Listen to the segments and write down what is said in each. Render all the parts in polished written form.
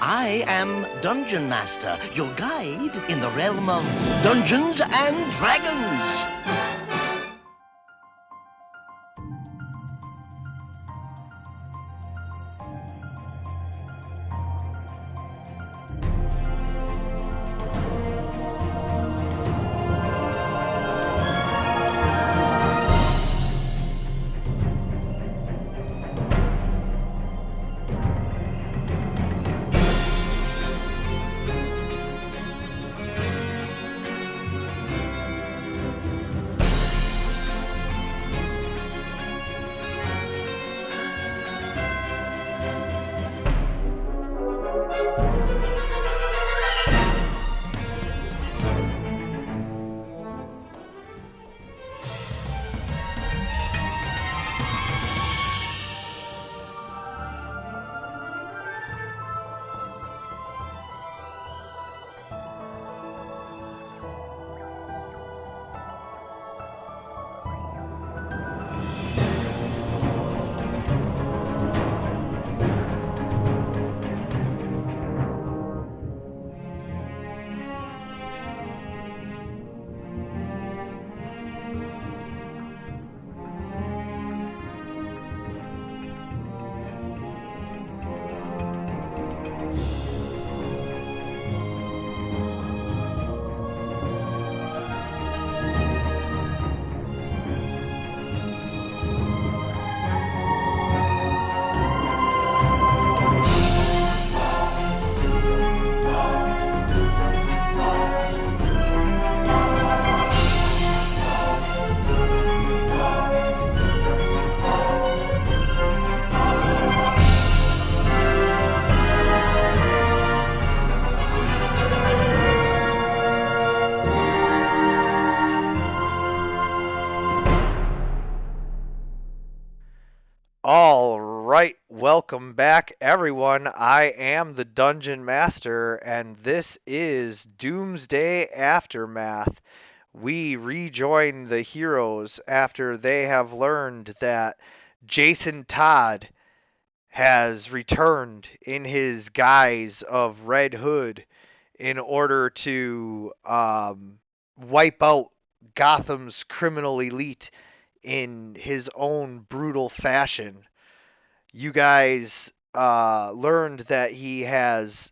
I am Dungeon Master, your guide in the realm of Dungeons and Dragons. All right, welcome back, everyone. I am the Dungeon Master, and this is Doomsday Aftermath. We rejoin the heroes after they have learned that Jason Todd has returned in his guise of Red Hood in order to wipe out Gotham's criminal elite in his own brutal fashion. You guys learned that he has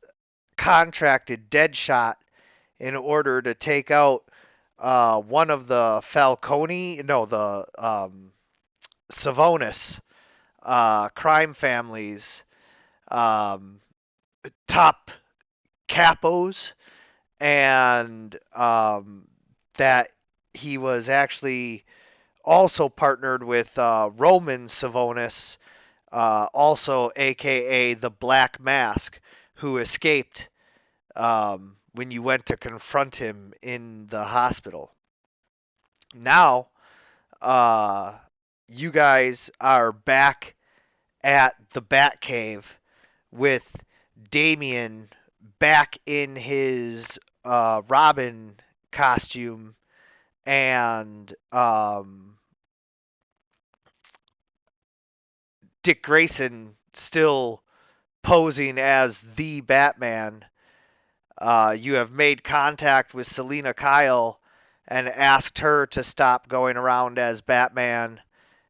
contracted Deadshot in order to take out one of the Falcone, no, the Savonis crime families, um, top capos, and that he was actually also partnered with Roman Savonis, also aka the Black Mask, who escaped when you went to confront him in the hospital. Now, uh, you guys are back at the Batcave with Damien back in his Robin costume and Dick Grayson still posing as the Batman. You have made contact with Selina Kyle and asked her to stop going around as Batman,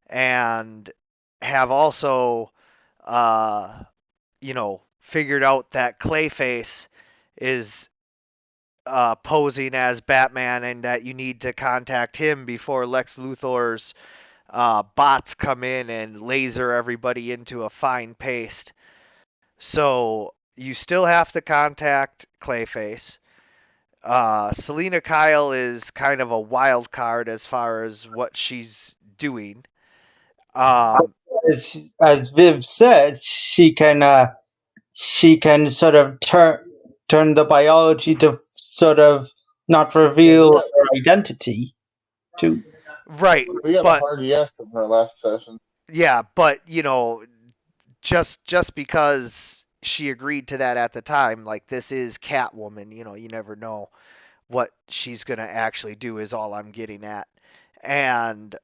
and have also, figured out that Clayface is posing as Batman, and that you need to contact him before Lex Luthor's bots come in and laser everybody into a fine paste. So you still have to contact Clayface. Selina Kyle is kind of a wild card as far as what she's doing. Um, As Viv said, she can sort of turn the biology to sort of not reveal her identity to. right, We got a but hard yes from her last session. yeah, but just because she agreed to that at the time, like, this is Catwoman, you never know what she's gonna actually do is all I'm getting at. And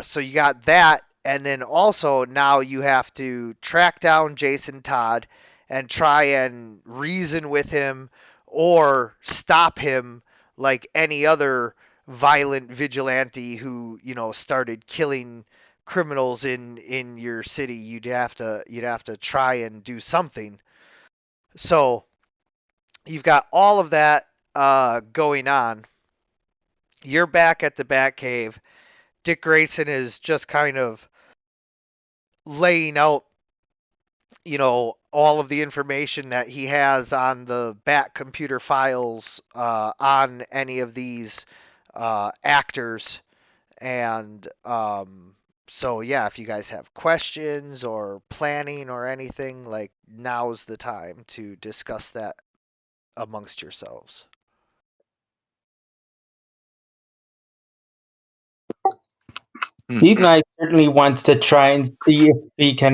so you got that, and then also now you have to track down Jason Todd and try and reason with him or stop him like any other violent vigilante who, started killing criminals in your city. You'd have to try and do something. So you've got all of that going on. You're back at the Batcave. Dick Grayson is just kind of laying out, all of the information that he has on the Bat computer files on any of these actors. And so, yeah, if you guys have questions or planning or anything, like, now's the time to discuss that amongst yourselves. Deep Knight certainly wants to try and see if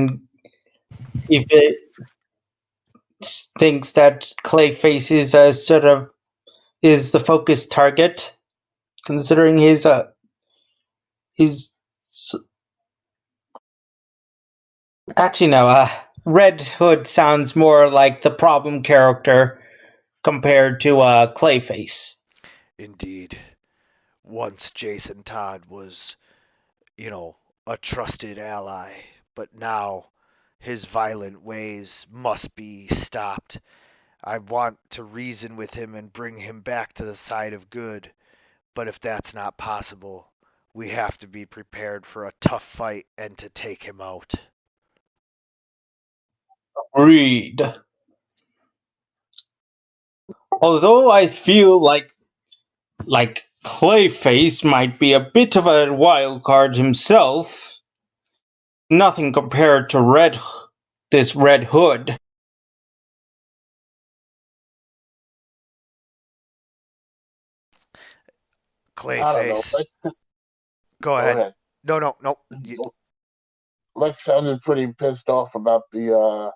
it thinks that Clayface is a is the focus target, considering his actually no, Red Hood sounds more like the problem character compared to Clayface. Indeed. Once Jason Todd was, a trusted ally, but now his violent ways must be stopped. I want to reason with him and bring him back to the side of good, but if that's not possible, we have to be prepared for a tough fight and to take him out. Agreed. Although I feel like Clayface might be a bit of a wild card himself, nothing compared to this Red Hood. I don't know. Clayface. Go Go ahead. ahead. No. Lex sounded pretty pissed off about the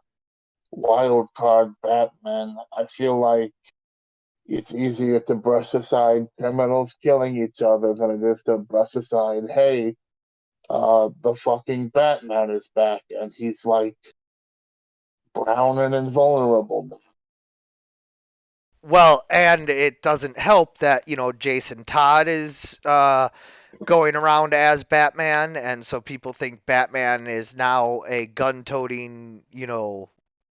wild card Batman. I feel like it's easier to brush aside criminals killing each other than it is to brush aside, hey, the fucking Batman is back and he's like brown and invulnerable. Well, and it doesn't help that, Jason Todd is going around as Batman, and so people think Batman is now a gun-toting,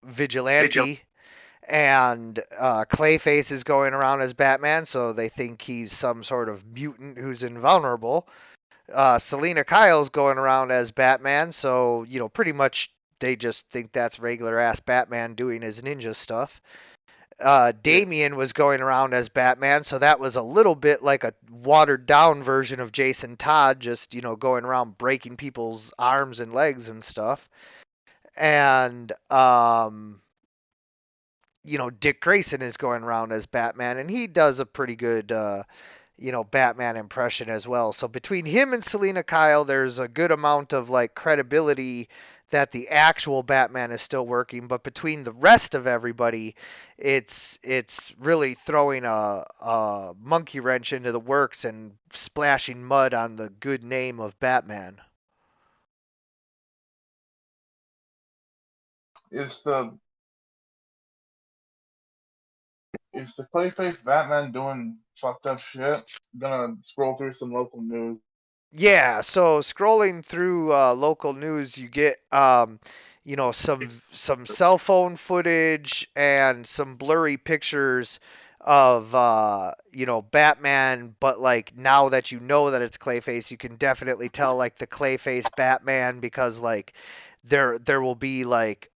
vigilante. And Clayface is going around as Batman, so they think he's some sort of mutant who's invulnerable. Selena Kyle's going around as Batman, so, pretty much they just think that's regular ass Batman doing his ninja stuff. Damian was going around as Batman, so that was a little bit like a watered down version of Jason Todd, just, going around breaking people's arms and legs and stuff. And, Dick Grayson is going around as Batman, and he does a pretty good, Batman impression as well. So between him and Selena Kyle, there's a good amount of, like, credibility that the actual Batman is still working, but between the rest of everybody, it's really throwing a monkey wrench into the works and splashing mud on the good name of Batman. Is the Clayface Batman doing fucked up shit? I'm gonna scroll through some local news. Yeah, so scrolling through local news, you get some cell phone footage and some blurry pictures of Batman, but like now that you know that it's Clayface, you can definitely tell like the Clayface Batman because like there will be like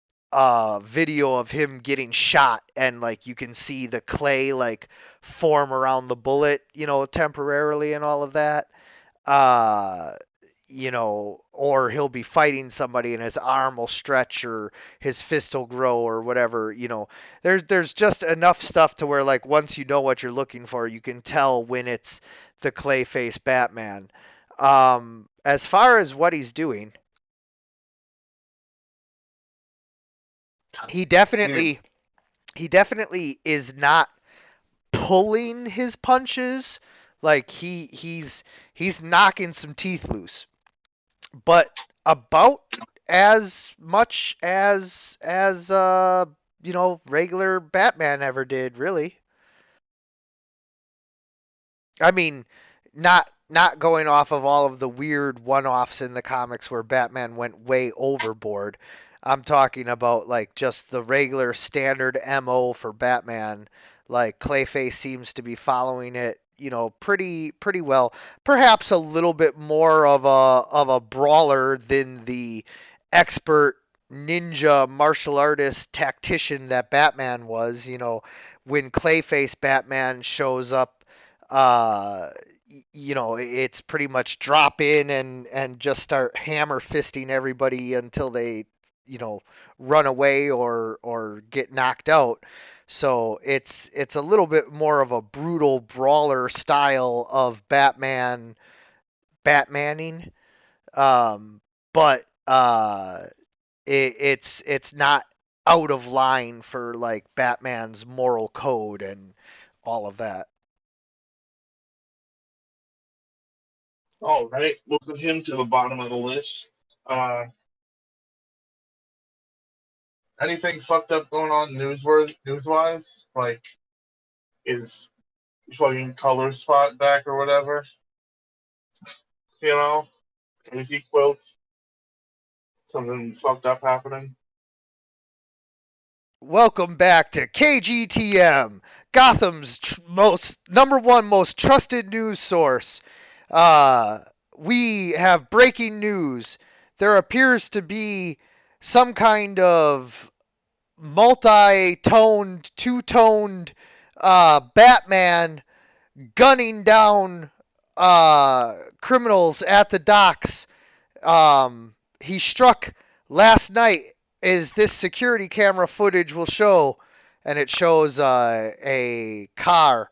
video of him getting shot and like you can see the clay like form around the bullet, temporarily and all of that. uh or he'll be fighting somebody and his arm will stretch or his fist will grow or whatever. There's just enough stuff to where like once you know what you're looking for, you can tell when it's the Clayface Batman. As far as what he's doing, he definitely is not pulling his punches. Like he's knocking some teeth loose, but about as much as regular Batman ever did, really. I mean, not going off of all of the weird one-offs in the comics where Batman went way overboard. I'm talking about like just the regular standard MO for Batman. Like Clayface seems to be following it, pretty well. Perhaps a little bit more of a brawler than the expert ninja martial artist tactician that Batman was. When Clayface Batman shows up, uh, it's pretty much drop in and just start hammer fisting everybody until they, you know, run away or get knocked out. So it's a little bit more of a brutal brawler style of Batmaning, but it's not out of line for like Batman's moral code and all of that. All right, we'll put him to the bottom of the list. Uh, Anything fucked up going on news-wise? Like, is fucking color spot back or whatever? You know, crazy quilts. Something fucked up happening. Welcome back to KGTM, Gotham's most number one most trusted news source. Uh, we have breaking news. There appears to be some kind of multi-toned, two-toned Batman gunning down criminals at the docks. He struck last night, as this security camera footage will show, and it shows a car,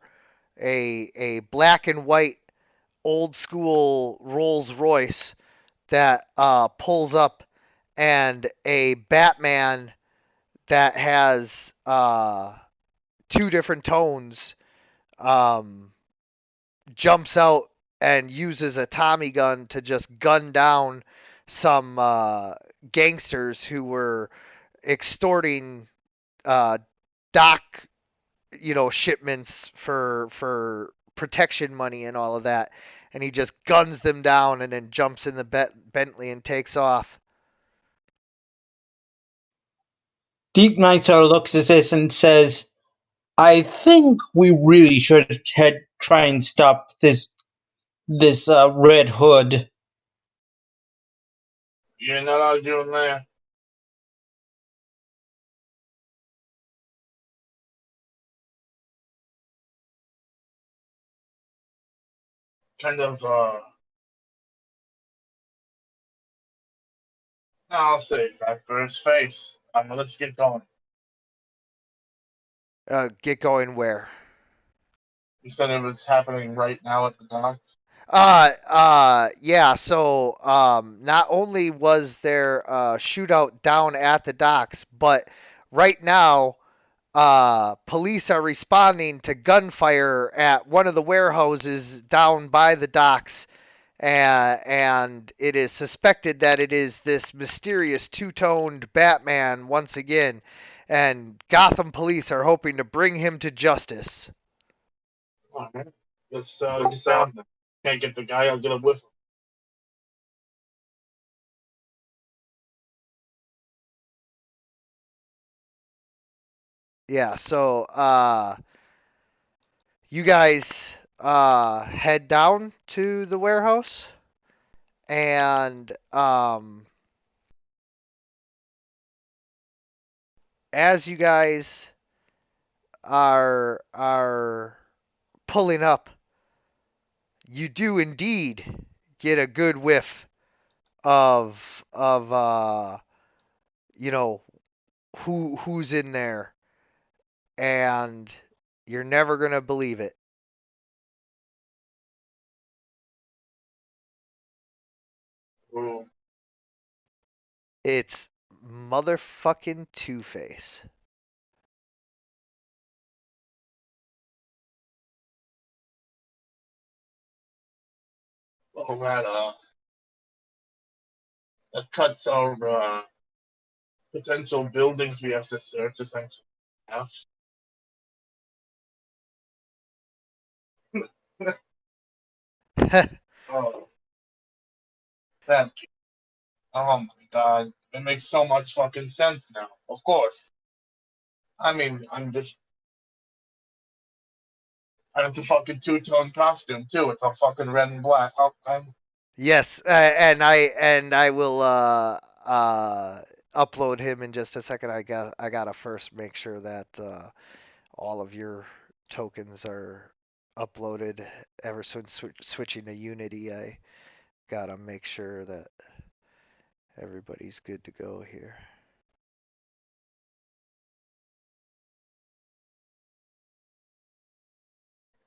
a black and white old school Rolls Royce that pulls up, and a Batman that has two different tones um, jumps out and uses a Tommy gun to just gun down some gangsters who were extorting uh, dock, shipments for protection money and all of that. And he just guns them down and then jumps in the Bentley and takes off. Deep Nitro looks at this and says, I think we really should try and stop this Red Hood. You're not arguing there. Kind of, I'll say that for his face. Let's get going. Get going where? You said it was happening right now at the docks. Yeah. So, not only was there a shootout down at the docks, but right now, police are responding to gunfire at one of the warehouses down by the docks, and it is suspected that it is this mysterious two-toned Batman once again, and Gotham police are hoping to bring him to justice. All right. Let's get down there. Can't get the guy, I'll get him with him. Yeah, so you guys head down to the warehouse, and as you guys are pulling up, you do indeed get a good whiff of you know who's in there, and you're never gonna believe it. Ooh. It's motherfucking Two-Face. Oh, that cuts our potential buildings we have to search essentially. Oh, that. Oh my god. It makes so much fucking sense now. Of course. I mean, and it's a fucking two-tone costume too. It's a fucking red and black. Yes, and I will upload him in just a second. I gotta first make sure that all of your tokens are uploaded. Ever since switching to Unity, I gotta make sure that everybody's good to go here.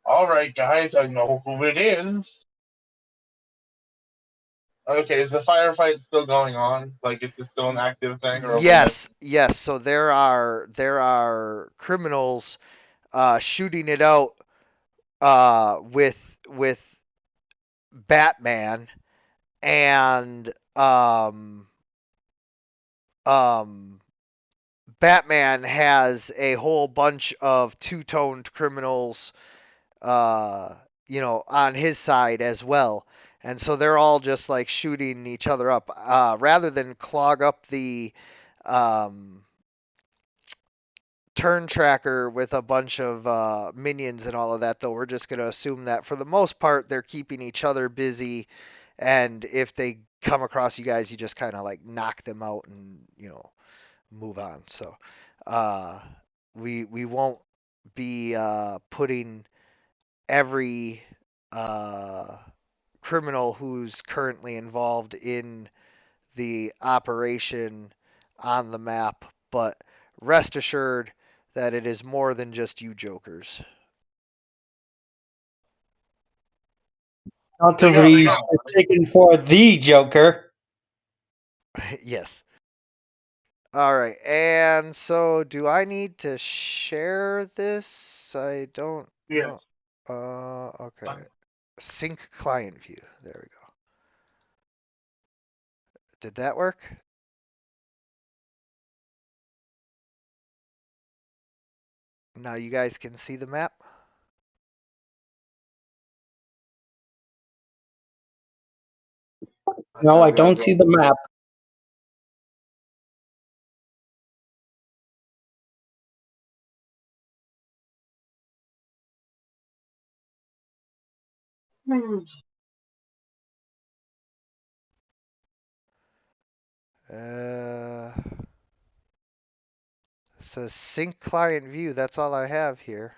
All right, guys, I know who it is. Okay, is the firefight still going on? Like, is it still an active thing, or Yes, yes. So there are criminals shooting it out with Batman and um Batman has a whole bunch of two-toned criminals, uh, on his side as well. And so they're all just like shooting each other up. Rather than clog up the um, turn tracker with a bunch of minions and all of that, though, we're just going to assume that for the most part, they're keeping each other busy. And if they come across you guys, you just kind of like knock them out and, move on. So we won't be putting every uh, criminal who's currently involved in the operation on the map, but rest assured that it is more than just you jokers. Not to they got, they be got. mistaken for the Joker. Yes. All right. And so do I need to share this? I don't know. Yes. Okay. Sync client view. There we go. Did that work? Now you guys can see the map? No, I don't see the map. Uh, says sync client view. That's all I have here.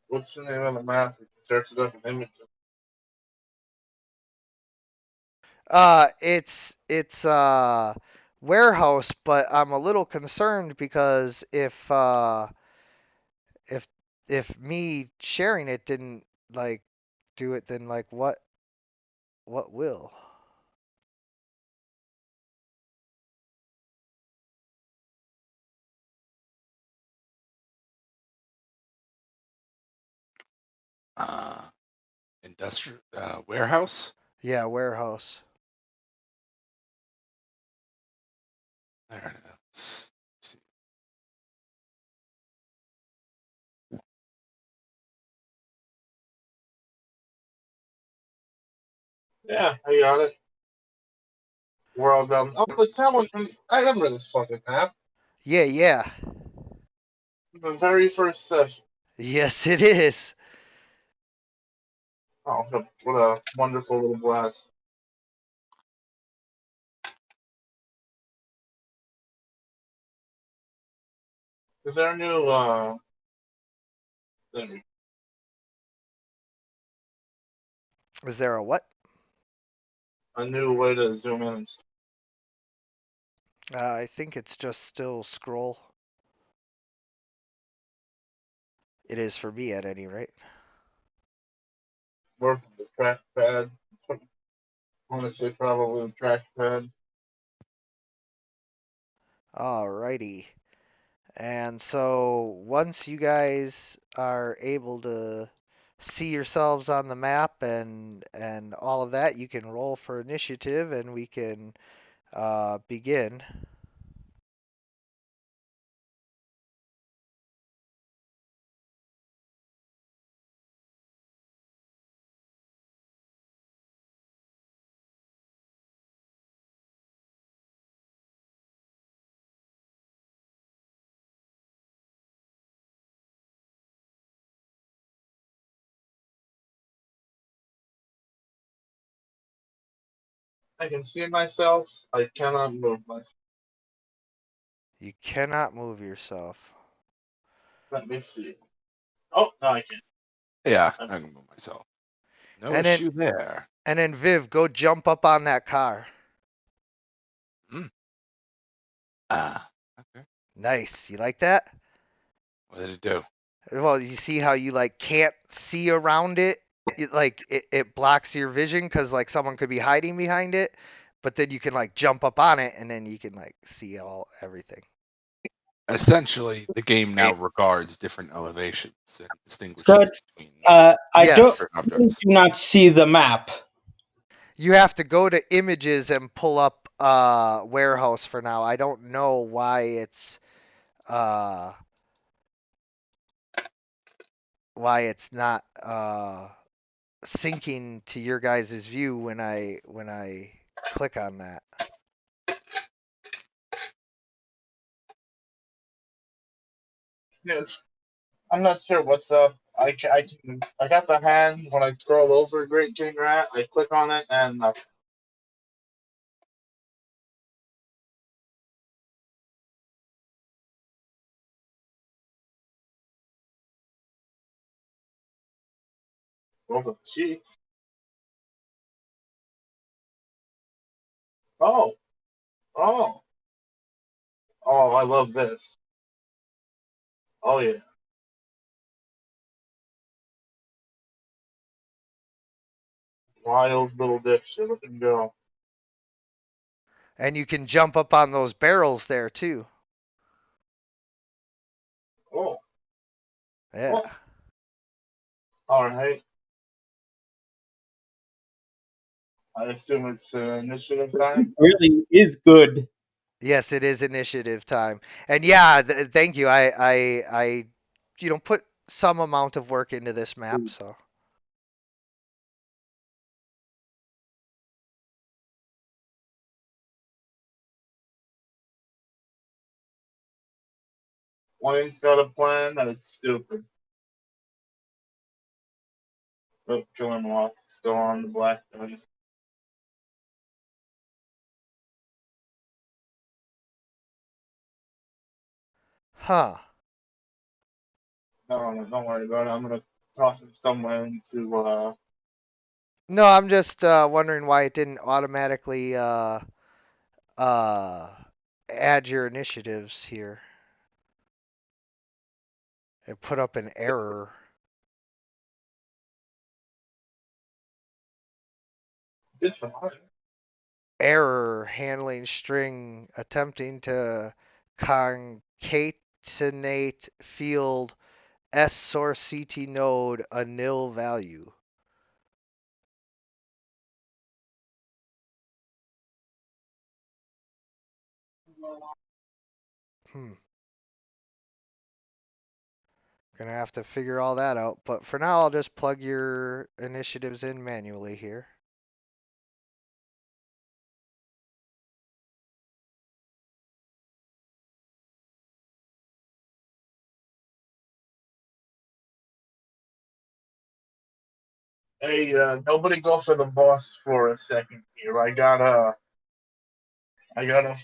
What's the name of the map? You can search it up in images. It's warehouse, but I'm a little concerned because if if me sharing it didn't like do it, then like what will? uh, industrial warehouse. Yeah, warehouse. There it is. See. Yeah, I got it. World. Oh, it's that one from. I remember this fucking map. Yeah, yeah. The very first session. Yes, it is. Oh, what a wonderful little blast. Is there a new thing? Is there a what? A new way to zoom in and stuff? I think it's just still scroll. It is for me at any rate. Work with the trackpad. I want to say probably the trackpad. Alrighty. And so once you guys are able to see yourselves on the map and all of that, you can roll for initiative and we can begin. I can see myself. I cannot move myself. You cannot move yourself. Let me see. Oh, no, I can. Yeah, I can move myself. No And then issue there. and then Viv, go jump up on that car. Ah, okay. Nice. You like that? What did it do? Well, you see how you like can't see around it? It blocks your vision because like someone could be hiding behind it, but then you can like jump up on it and then you can like see everything. Essentially, the game now regards different elevations and distinguishes Such, between I don't Yes. different do objects. not see the map. You have to go to images and pull up warehouse for now. I don't know uh why it's not syncing to your guys' view when I click on that. Yes. I'm not sure what's up. I got the hand when I scroll over Great King Rat. I click on it and nothing. Roll the sheets. Oh, oh, oh! I love this. Oh yeah, wild little dipshit. Look and go. And you can jump up on those barrels there too. Oh, Yeah. oh. All right. I assume it's initiative time. Really is good. Yes, it is initiative time. And yeah, thank you. I put some amount of work into this map, so. Wayne's got a plan that is stupid. Oh, kill him off. Still on the black dice. Huh. No, no, don't worry about it. I'm gonna toss it somewhere into. No, I'm just wondering why it didn't automatically uh add your initiatives here. It put up an error. It's fine. Error handling string attempting to concatenate field S source CT node a nil value. Hmm. Gonna have to figure all that out. But for now, I'll just plug your initiatives in manually here. Hey, nobody go for the boss for a second here. I got a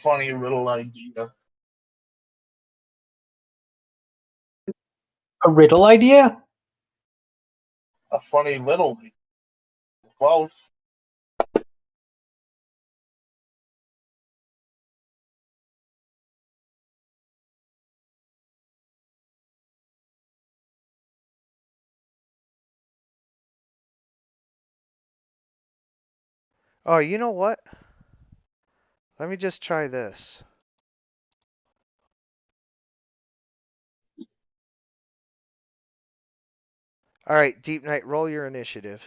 funny little idea. A riddle idea? A funny little close. Oh, you know what? Let me just try this. All right, Deep Knight, roll your initiative.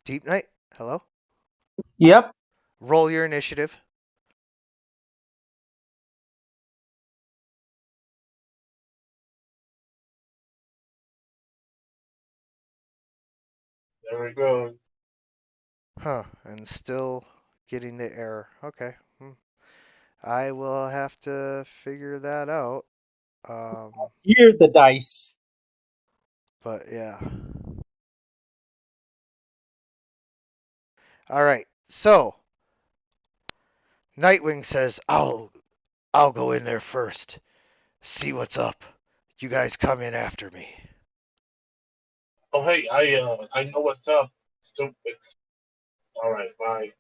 Deep Knight, hello? Yep. Roll your initiative. There we go. Huh, and still getting the error. Okay. I will have to figure that out. Hear the dice. But yeah. All right. So, Nightwing says, I'll go in there first. See what's up. You guys come in after me. Oh hey, I know what's up. Stupid. All right, bye.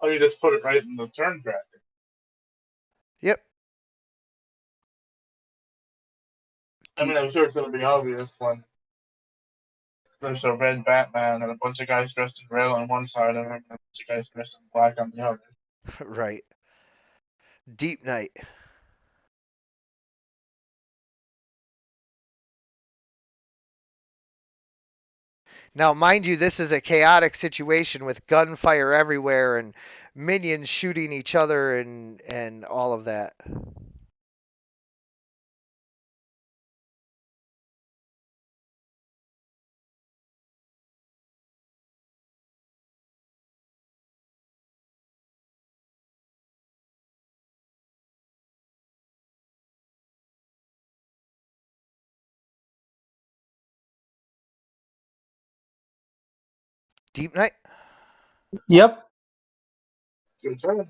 Oh, you just put it right in the turn bracket. Yep. I mean, I'm sure it's gonna be obvious when there's a red Batman and a bunch of guys dressed in red on one side and a bunch of guys dressed in black on the other. Right. Deep Knight. Now, mind you, this is a chaotic situation with gunfire everywhere and minions shooting each other and all of that. Deep Knight? Yep. Your turn.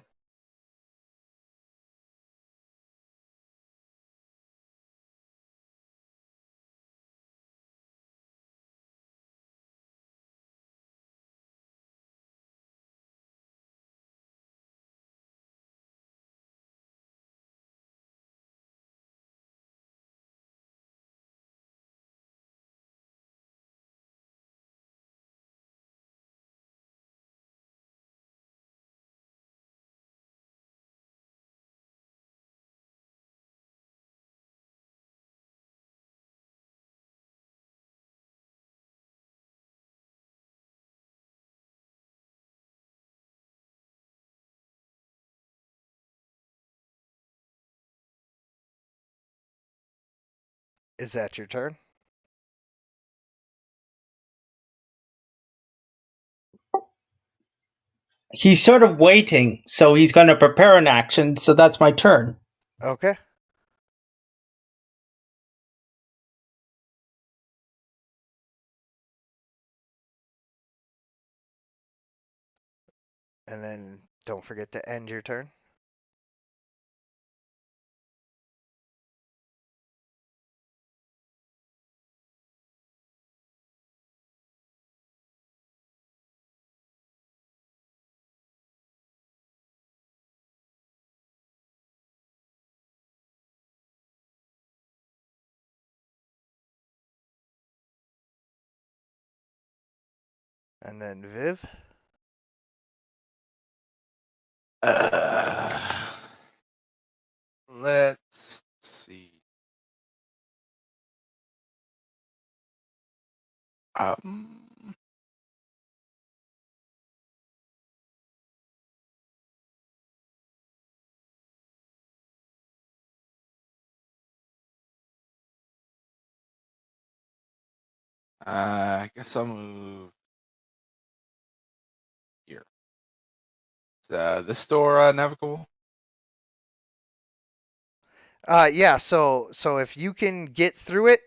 Is that your turn? He's sort of waiting, so he's going to prepare an action, so that's my turn. Okay. And then don't forget to end your turn. And then Viv. Let's see. Um, I guess I'll move here. this door navigable? Yeah. So if you can get through it,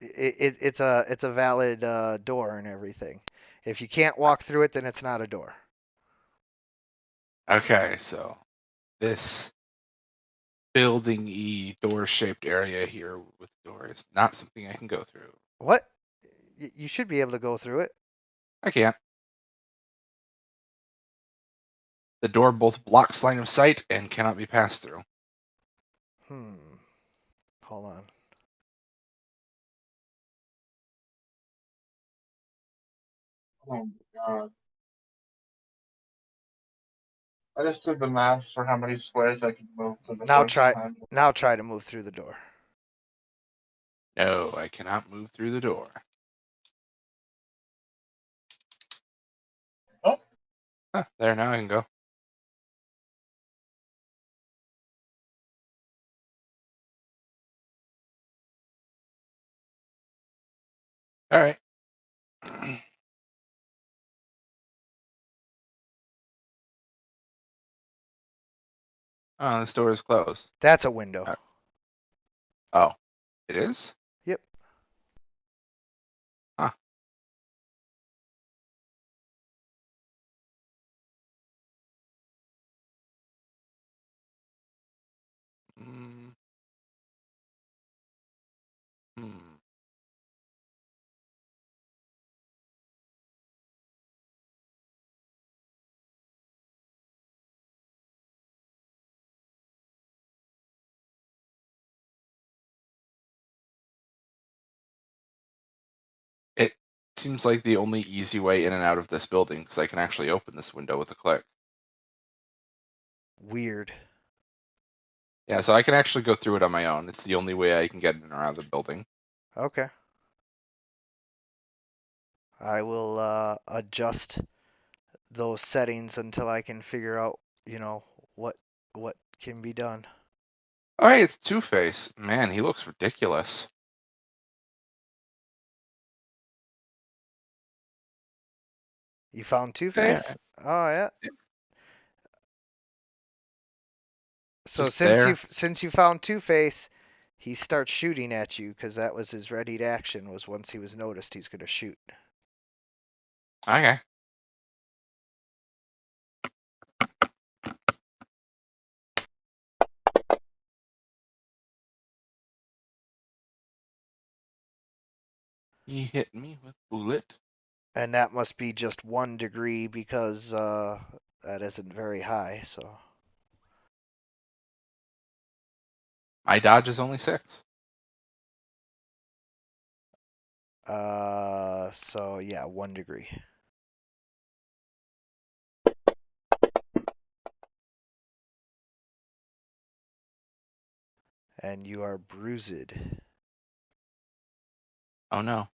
it's a valid door and everything. If you can't walk through it, then it's not a door. Okay, so this building-y door-shaped area here with doors, not something I can go through. What? You should be able to go through it. I can't. The door both blocks line of sight and cannot be passed through. Hold on. Oh my god. I just did the math for how many squares I could move for the Now first try time. to move through the door. No, I cannot move through the door. Oh, Huh, there, now I can go. All right. Oh, this door is closed. That's a window. Oh, it is? Yep. Huh. Mm. Hmm. It seems like the only easy way in and out of this building, because I can actually open this window with a click. Weird. Yeah, so I can actually go through it on my own. It's the only way I can get in and around the building. Okay. I will adjust those settings until I can figure out, what can be done. All right, it's Two-Face. Man, he looks ridiculous. You found Yeah, Two-Face? Oh yeah. So just there. since you found Two-Face, he starts shooting at you because that was his ready to action. Was once he was noticed, he's gonna shoot. Okay. He hit me with bullet. And that must be just 1 degree because that isn't very high. So My dodge is only 6. so yeah, 1 degree. And you are bruised. Oh no.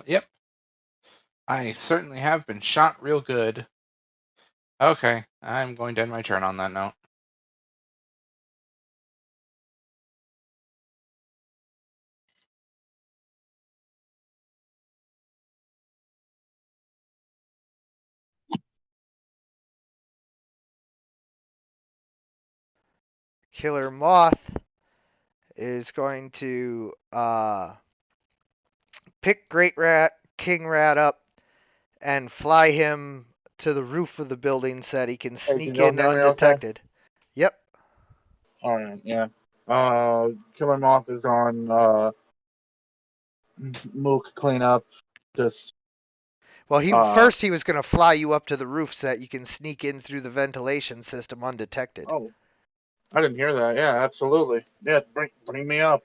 Yep. I certainly have been shot real good. Okay, I'm going to end my turn on that note. Killer Moth is going to pick Great Rat, King Rat up, and fly him to the roof of the building so that he can hey, sneak did y'all in hear me okay? undetected. Yep. Alright, yeah. Killer Moth is on, Mook cleanup. Just, Well, he uh, first he was going to fly you up to the roof so that you can sneak in through the ventilation system undetected. oh, I didn't hear that. Yeah, absolutely. Yeah, bring me up.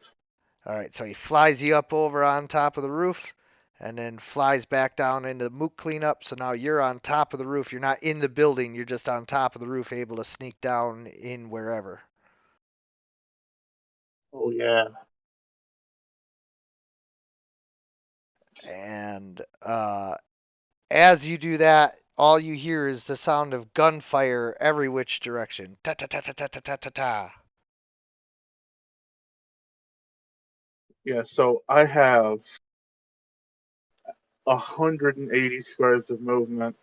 All right, so he flies you up over on top of the roof and then flies back down into the mook cleanup. So now you're on top of the roof. You're not in the building. You're just on top of the roof, able to sneak down in wherever. Oh yeah. And as you do that, all you hear is the sound of gunfire every which direction. Ta ta ta ta ta ta ta ta ta. Yeah. So I have 180 squares of movement.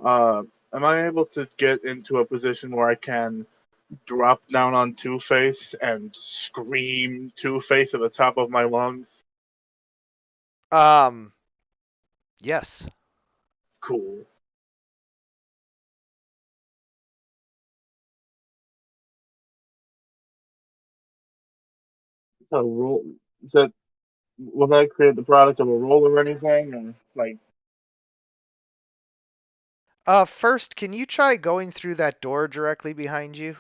Am I able to get into a position where I can drop down on Two-Face and scream Two-Face at the top of my lungs? Um, yes. Cool. So roll. Is that will that create the product of a roll or anything? Or like First, can you try going through that door directly behind you?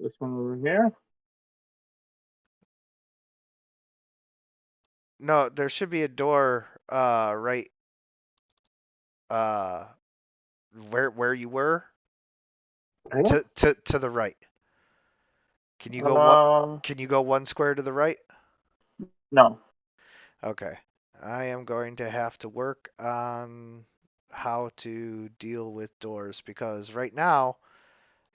this one over here? No, there should be a door, right, uh, where you were, What? to the right. Can you go what? Uh, Can you go one square to the right? no. Okay. I am going to have to work on how to deal with doors because right now,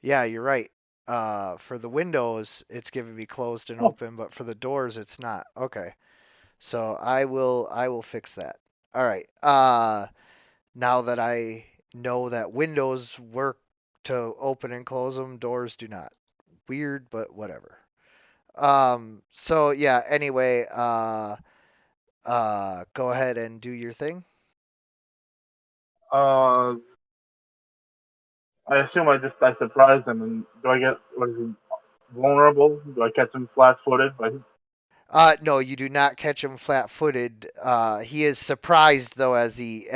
yeah, you're right. For the windows, it's giving me closed and Oh, open, but for the doors, it's not. Okay. So I will fix that. All right. Now that I know that windows work to open and close them, doors do not. Weird, but whatever. So yeah, anyway, go ahead and do your thing. uh, I assume I surprise him, and do I get what is he vulnerable? Do I catch him flat-footed? No, you do not catch him flat-footed. He is surprised though as he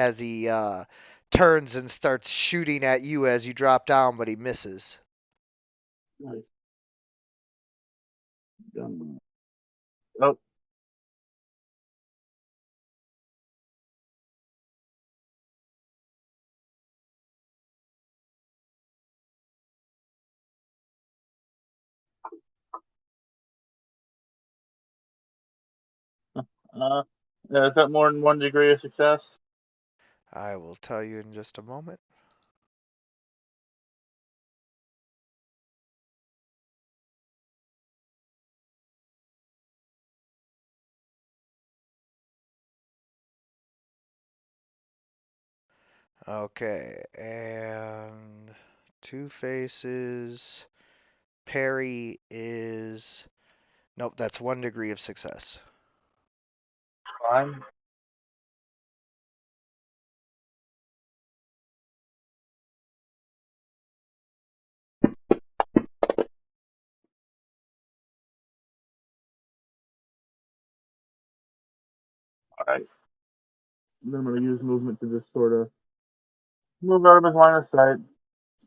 turns and starts shooting at you as you drop down, but he misses. Nice. Oh, yeah, is that more than 1 degree of success? I will tell you in just a moment. Okay, and Two Faces. Parry is. Nope, that's 1 degree of success. Fine. All right. Then I'm going to use movement to just sort of move out of his line of sight,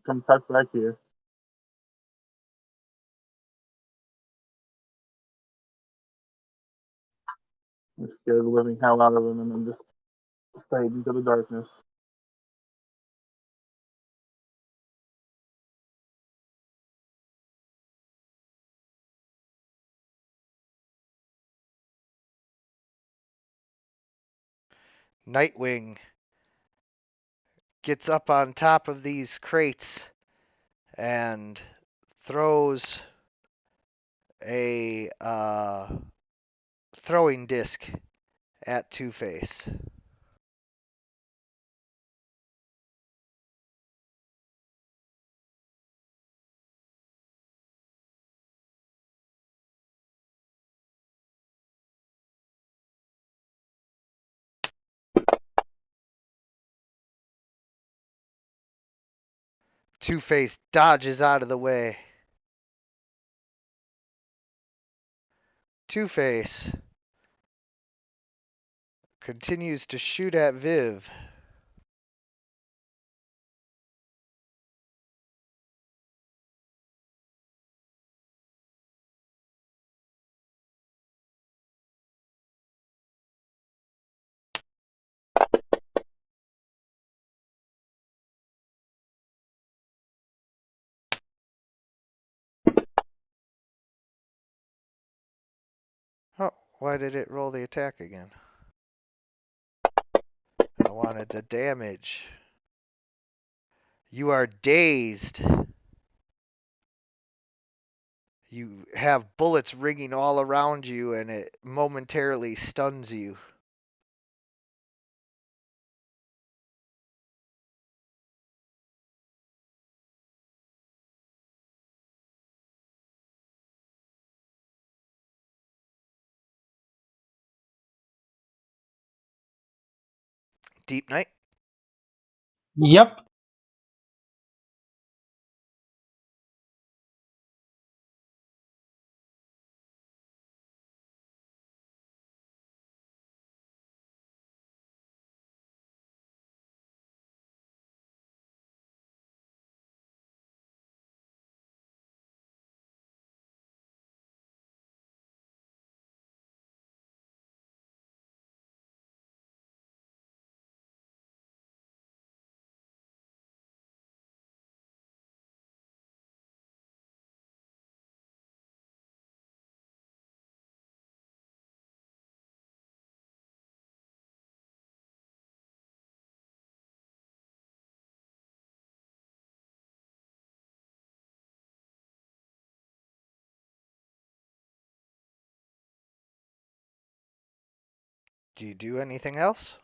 come tuck back here. And scare the living hell out of him, and then just stay into the darkness. Nightwing gets up on top of these crates and throws a throwing disc at Two Face. Two Face dodges out of the way. Two Face continues to shoot at Viv. Why did it roll the attack again? I wanted the damage. You are dazed. You have bullets ringing all around you, and it momentarily stuns you. Deep Night? Yep. Do you do anything else?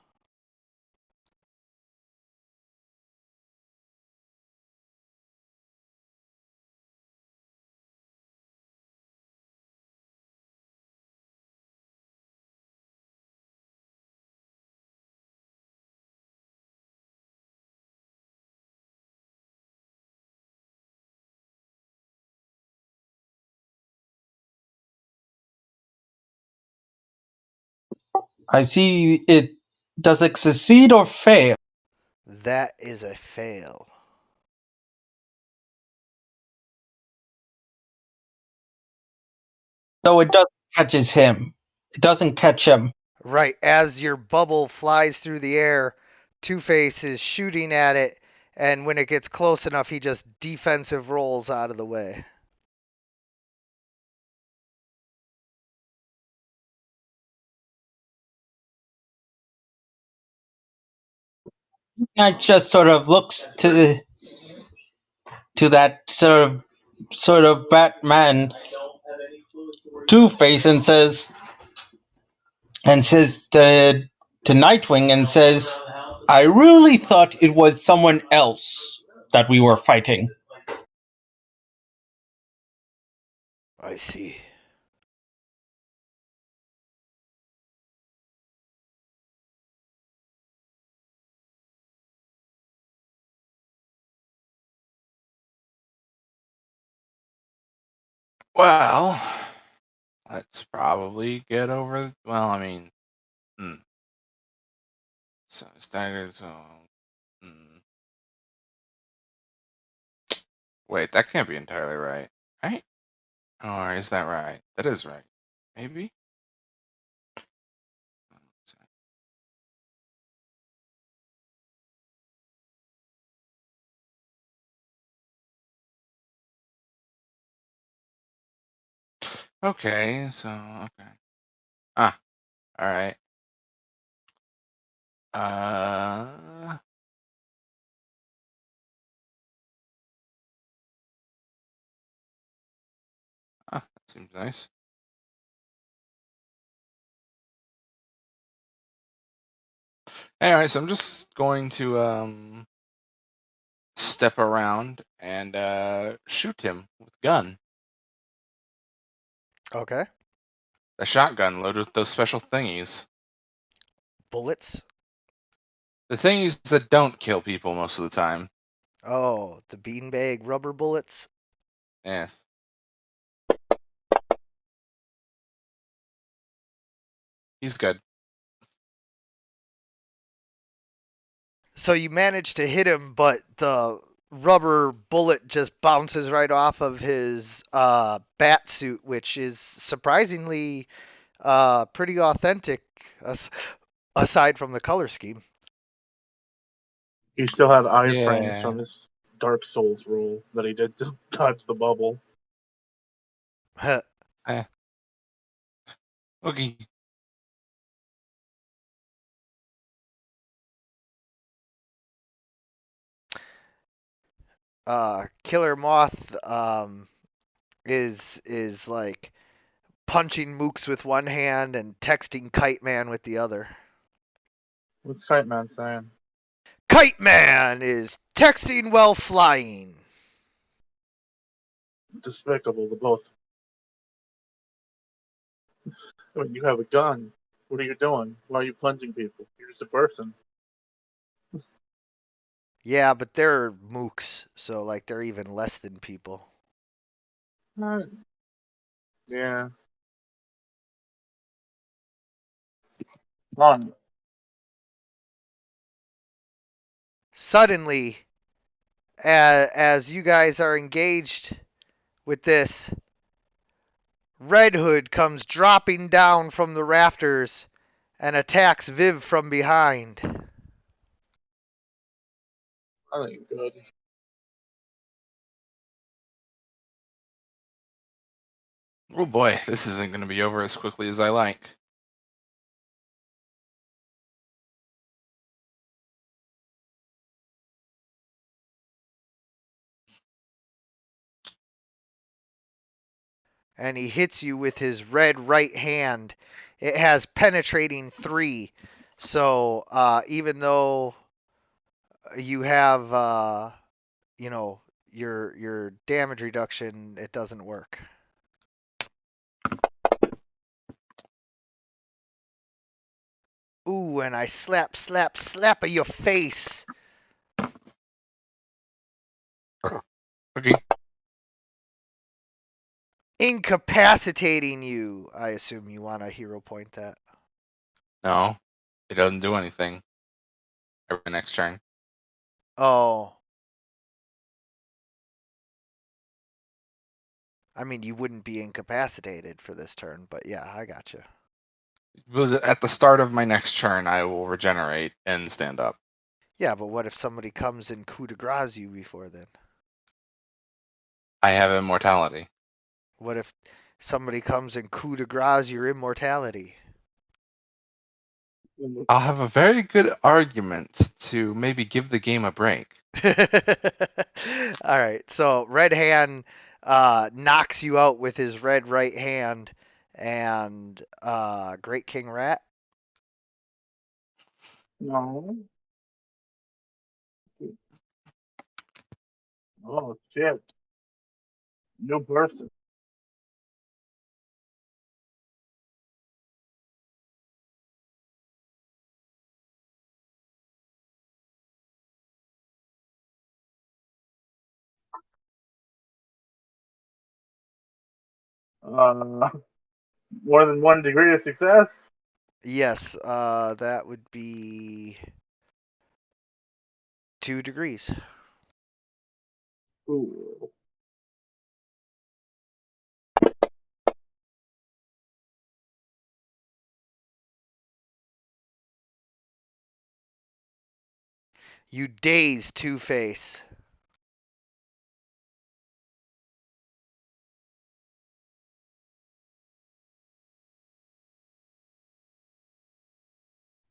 I see it. Does it succeed or fail? That is a fail. So it doesn't catches him. It doesn't catch him. Right, as your bubble flies through the air, Two-Face is shooting at it, and when it gets close enough, he just defensive rolls out of the way. Knight just sort of looks to that sort of Batman Two-Face and says to Nightwing and says, "I really thought it was someone else that we were fighting." I see. Well, let's probably get over. Well, I mean, so staggered. So, wait, that can't be entirely right, right? Or is that right? That is right. Maybe. Okay, so okay. Ah, all right. That seems nice. Anyway, so I'm just going to step around and shoot him with gun. Okay. A shotgun loaded with those special thingies. Bullets? The thingies that don't kill people most of the time. Oh, the beanbag rubber bullets? Yes. He's good. So you manage to hit him, but the rubber bullet just bounces right off of his bat suit, which is surprisingly pretty authentic aside from the color scheme. He still had iframes Yeah. from his Dark Souls roll that he did to dodge the bubble. Eh. Okay. Killer Moth is like punching Mooks with one hand and texting Kite Man with the other. What's Kite Man saying? Kite Man is texting while flying. Despicable to both. I mean, you have a gun. What are you doing? Why are you punching people? You're just a person. Yeah, but they're Mooks, so like they're even less than people. Yeah. Run. Suddenly, as you guys are engaged with this, Red Hood comes dropping down from the rafters and attacks Viv from behind. That ain't good. Oh boy, this isn't going to be over as quickly as I like. And he hits you with his red right hand. It has penetrating 3. So even though you have your damage reduction, it doesn't work. Ooh, and I slap of your face. Okay. Incapacitating you. I assume you want to hero point that. No, it doesn't do anything. Every next turn. Oh. I mean, you wouldn't be incapacitated for this turn, but yeah, I gotcha. At the start of my next turn, I will regenerate and stand up. Yeah, but what if somebody comes and coup de grace you before then? I have immortality. What if somebody comes and coup de grace your immortality? I'll have a very good argument to maybe give the game a break. All right, so Red Hand knocks you out with his red right hand, and Great King Rat. No. Oh, shit. New person. More than 1 degree of success? Yes, that would be 2 degrees. Ooh. You daze Two-Face.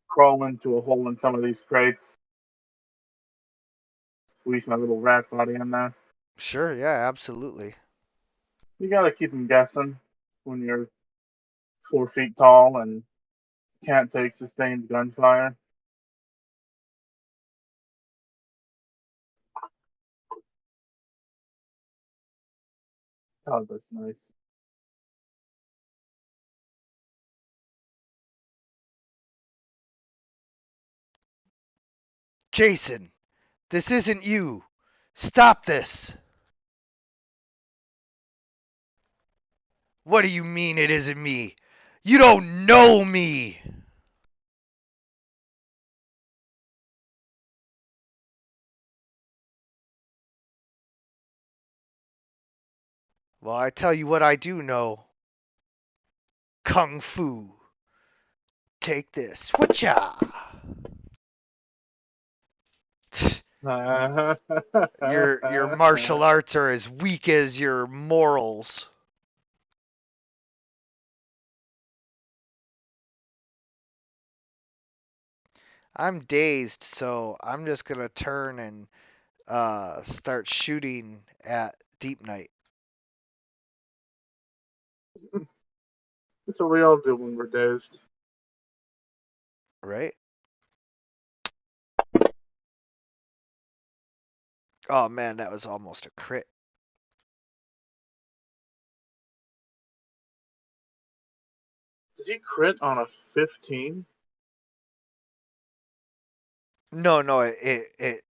Crawl into a hole in some of these crates. Squeeze my little rat body in there. Sure, yeah, absolutely. You gotta keep them guessing when you're 4 feet tall and can't take sustained gunfire. Oh, that's nice. Jason, this isn't you. Stop this. What do you mean it isn't me? You don't know me. Well, I tell you what I do know. Kung Fu. Take this. Whatcha? Your martial arts are as weak as your morals. I'm dazed, so I'm just gonna turn and start shooting at Deep Knight. That's what we all do when we're dazed. Right? Oh man, that was almost a crit. Does he crit on a 15? No, it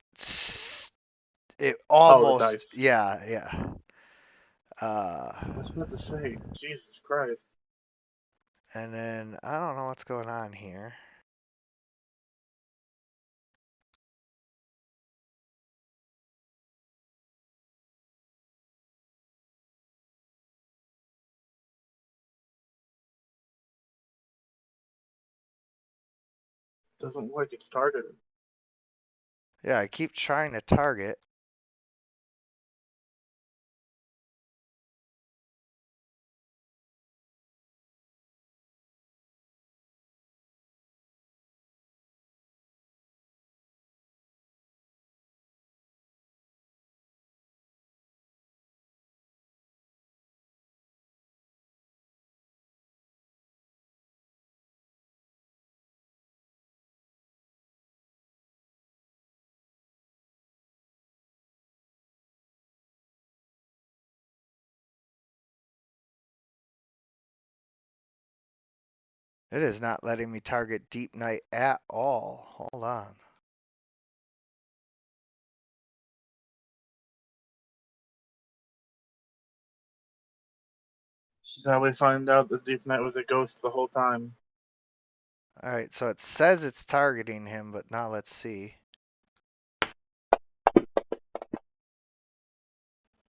Oh, the almost, dice. yeah. I was about to say, Jesus Christ. And then I don't know what's going on here. Doesn't look like it's targeted. Yeah, I keep trying to target. It is not letting me target Deep Knight at all. Hold on. This is how we find out that Deep Knight was a ghost the whole time. Alright, so it says it's targeting him, but now let's see.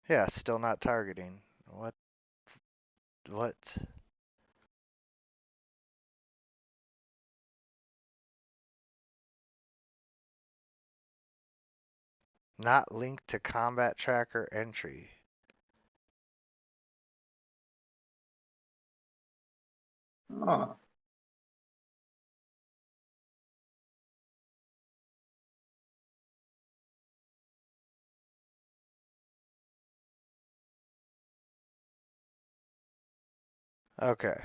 Yeah, still not targeting. What? Not linked to combat tracker entry. Ah. Okay.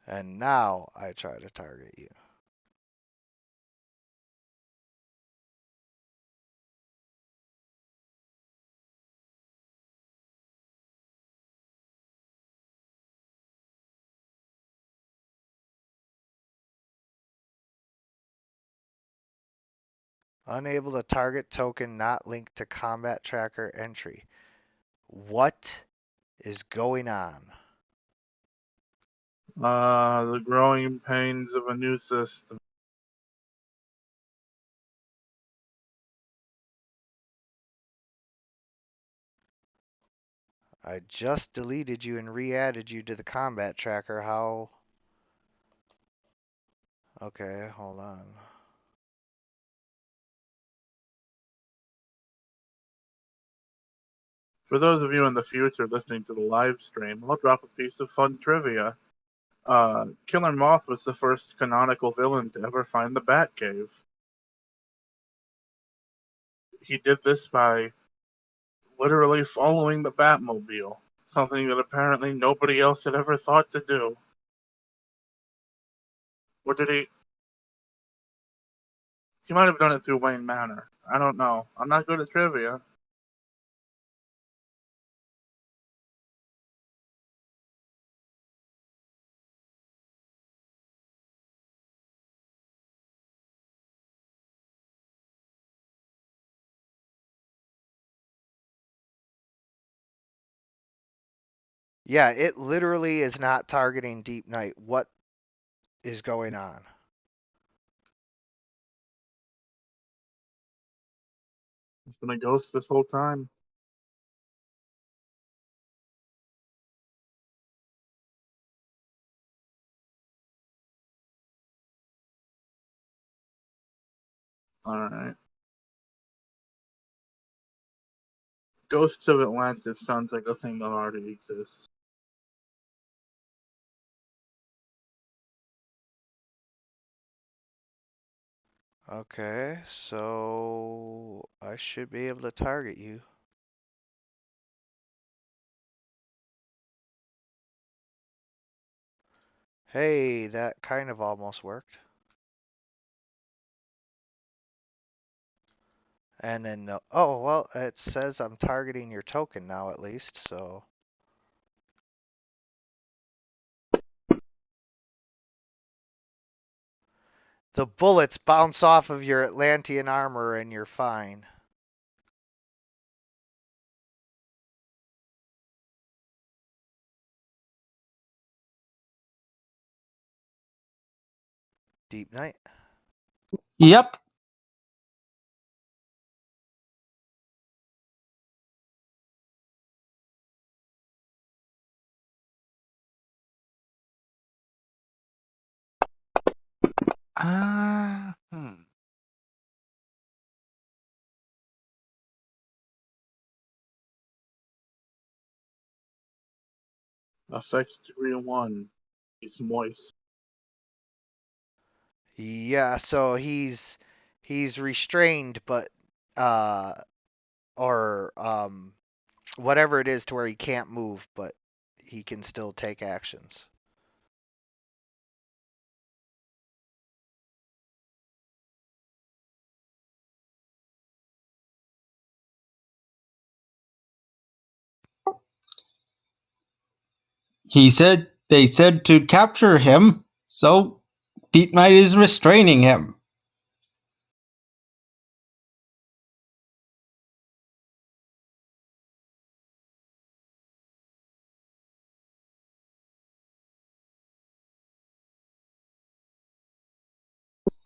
And now I try to target you. Unable to target token not linked to combat tracker entry. What is going on? The growing pains of a new system. I just deleted you and re-added you to the combat tracker. How? Okay, hold on. For those of you in the future listening to the live stream, I'll drop a piece of fun trivia. Killer Moth was the first canonical villain to ever find the Batcave. He did this by literally following the Batmobile, something that apparently nobody else had ever thought to do. Or did he? He might have done it through Wayne Manor. I don't know. I'm not good at trivia. Yeah, it literally is not targeting Deep Knight. What is going on? He's been a ghost this whole time. Alright. Ghosts of Atlantis sounds like a thing that already exists. Okay, so I should be able to target you. Hey, that kind of almost worked. And then, oh, well, it says I'm targeting your token now at least, so. The bullets bounce off of your Atlantean armor and you're fine. Deep Night. Yep. Uh, hmm. Effect degree 1. He's moist. Yeah, so he's restrained, but or whatever it is to where he can't move, but he can still take actions. They said to capture him, so Deep Knight is restraining him.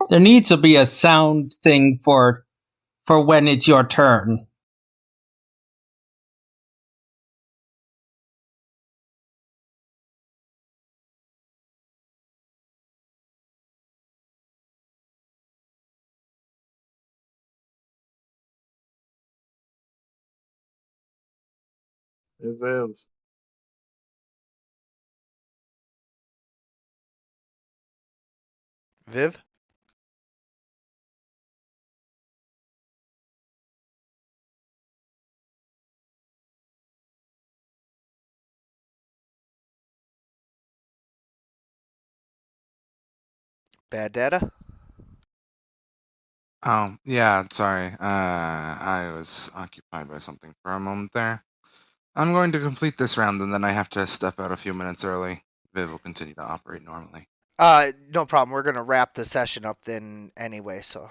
There needs to be a sound thing for when it's your turn. Hey, Viv. Viv? Bad data? Oh, yeah, sorry. I was occupied by something for a moment there. I'm going to complete this round and then I have to step out a few minutes early. Viv will continue to operate normally. No problem. We're gonna wrap the session up then anyway, so.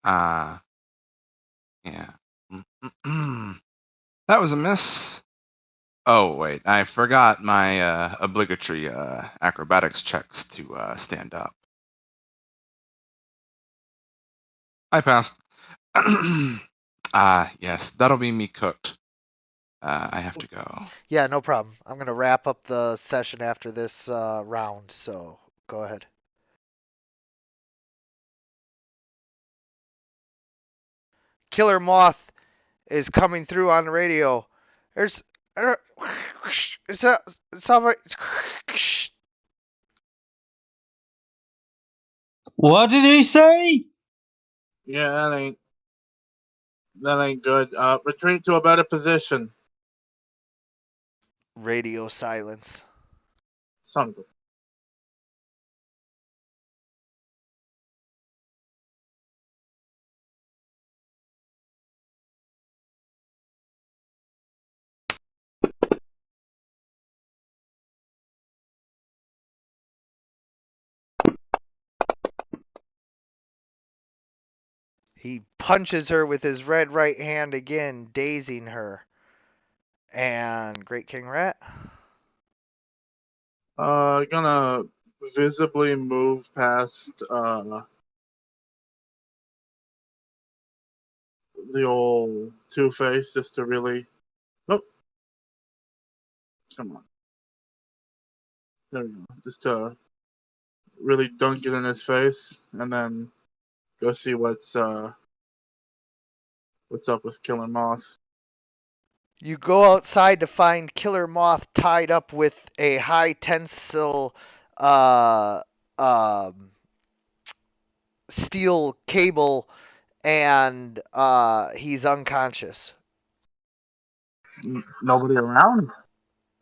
Yeah. That was a miss. Oh, wait, I forgot my obligatory acrobatics checks to stand up. I passed. Yes, that'll be me cooked. I have to go. Yeah, no problem. I'm gonna wrap up the session after this round, so go ahead. Killer Moth is coming through on the radio. There's is that somebody? What did he say? Yeah, that ain't good. Retreat to a better position. Radio silence. Son of a- He punches her with his red right hand again, dazing her. And Great King Rat. Gonna visibly move past the old Two-Face just to really. Nope. Come on. There we go. Just to really dunk it in his face, and then go see what's up with Killer Moth. You go outside to find Killer Moth tied up with a high tensile uh, um, steel cable, and he's unconscious. Nobody around.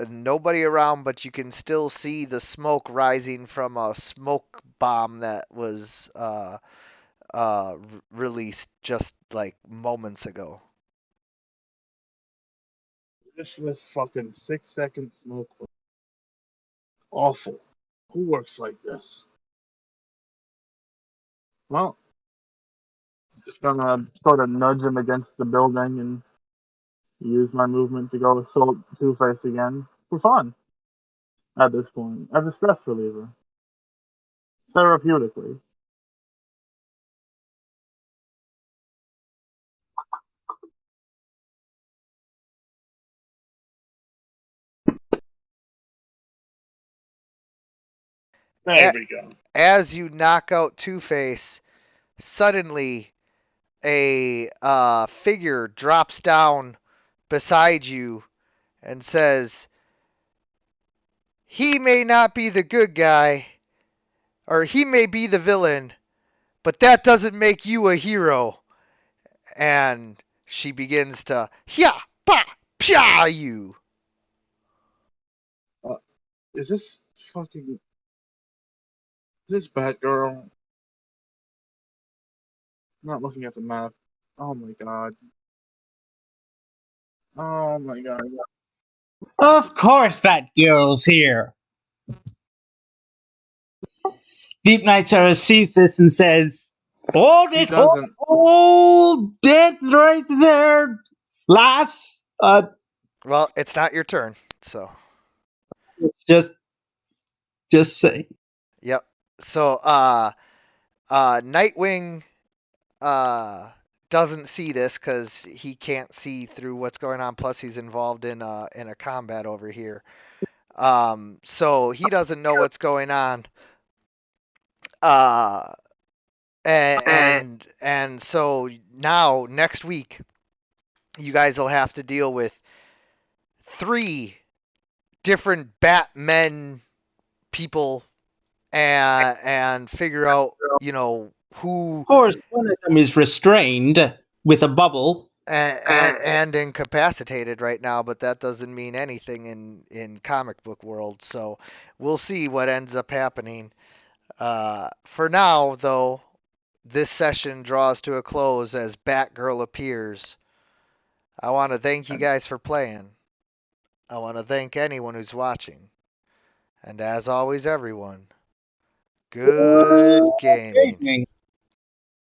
Nobody around, but you can still see the smoke rising from a smoke bomb that was released just like moments ago. This was fucking 6 second smoke. Awful. Who works like this? Well, just gonna sort of nudge him against the building and use my movement to go assault Two-Face again for fun at this point, as a stress reliever, therapeutically. There we go. As you knock out Two-Face, suddenly a figure drops down beside you and says, "He may not be the good guy, or he may be the villain, but that doesn't make you a hero." And she begins to hya pa pya you. Is this fucking... This Batgirl? Not looking at the map. Oh my god. Oh my god. Of course, that girl's here. Deep Night Terror sees this and says, "Hold He it, doesn't. hold it right there, lass." Well, it's not your turn, so. It's just say. Yep. So, Nightwing doesn't see this because he can't see through what's going on. Plus, he's involved in a combat over here. So he doesn't know what's going on. And so now next week, you guys will have to deal with 3 different Batmen people and figure out, who. Of course, one of them is restrained with a bubble. And incapacitated right now, but that doesn't mean anything in comic book world. So we'll see what ends up happening. For now, though, this session draws to a close as Batgirl appears. I want to thank you guys for playing. I want to thank anyone who's watching. And as always, everyone, good gaming.